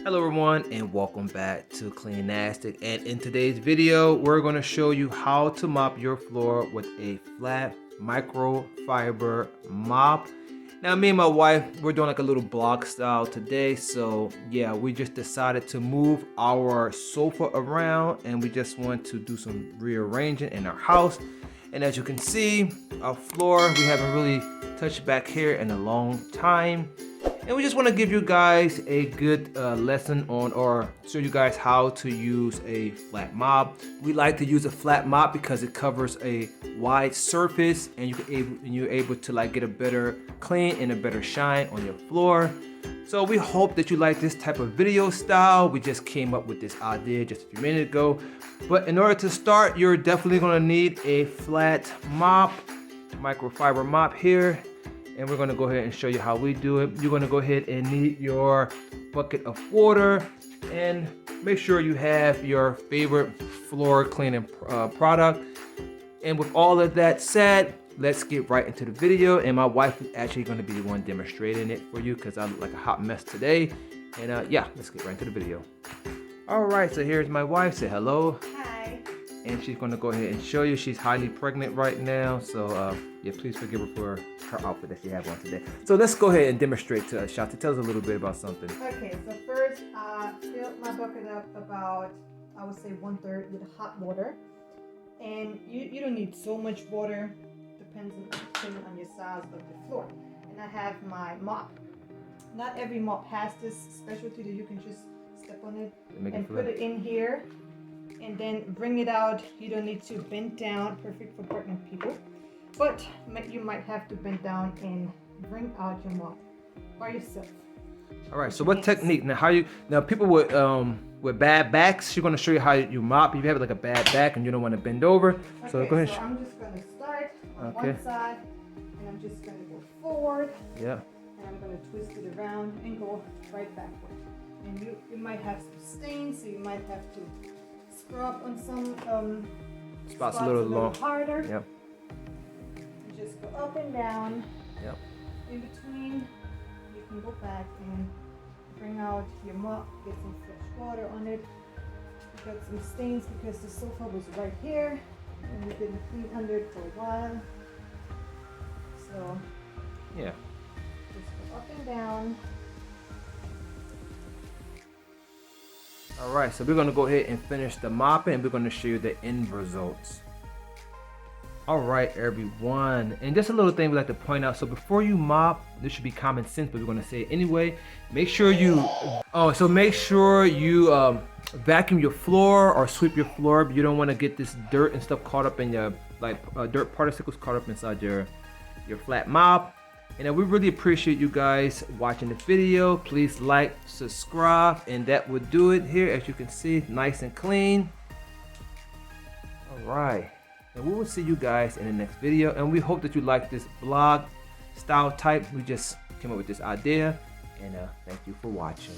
Hello everyone and welcome back to Cleanastic, and in today's video we're going to show you how to mop your floor with a flat microfiber mop. Now me and my wife, we're doing like a little blog style today, so yeah, we just decided to move our sofa around and we just want to do some rearranging in our house. And as you can see, our floor, we haven't really touched back here in a long time. And we just want to give you guys a good lesson on, or show you guys how to use a flat mop. We like to use a flat mop because it covers a wide surface and you're able to like get a better clean and a better shine on your floor. So we hope that you like this type of video style. We just came up with this idea just a few minutes ago. But in order to start, you're definitely going to need a flat mop, microfiber mop here. And we're gonna go ahead and show you how we do it. You're gonna go ahead and need your bucket of water, and make sure you have your favorite floor cleaning product. And with all of that said, let's get right into the video. And my wife is actually gonna be the one demonstrating it for you because I look like a hot mess today. And yeah, let's get right into the video. All right, so here's my wife. Say hello. Hi. And she's gonna go ahead and show you. She's highly pregnant right now, so yeah, please forgive her for her outfit that she has on today. So let's go ahead and demonstrate to us. Shante, tell us a little bit about something. Okay, so first, fill my bucket up about, I would say 1/3 with hot water. And you don't need so much water, depends on your size of the floor. And I have my mop. Not every mop has this specialty that you can just step on it and put it in here. And then bring it out. You don't need to bend down, perfect for pregnant people. But you might have to bend down and bring out your mop by yourself. All right, so what technique? Now people with bad backs, she's gonna show you how you mop. If you have like a bad back and you don't want to bend over, okay, so go ahead. So I'm just gonna start on one side, and I'm just gonna go forward. Yeah. And I'm gonna twist it around and go right backward. And you might have some stains, so you might have to scrub on some spots a little harder. Yep. And just go up and down. Yep. In between, you can go back and bring out your mop, get some fresh water on it. You got some stains because the sofa was right here and we didn't clean under it for a while. So yeah, just go up and down. All right, so we're gonna go ahead and finish the mopping, and we're gonna show you the end results. All right, everyone, and just a little thing we like to point out. So before you mop, this should be common sense, but we're gonna say it anyway. Make sure you, vacuum your floor or sweep your floor. But you don't want to get this dirt and stuff caught up in your dirt particles caught up inside your flat mop. And we really appreciate you guys watching the video. Please like, subscribe, and that would do it here. As you can see, nice and clean. All right, and we will see you guys in the next video. And we hope that you like this vlog style type. We just came up with this idea, and thank you for watching.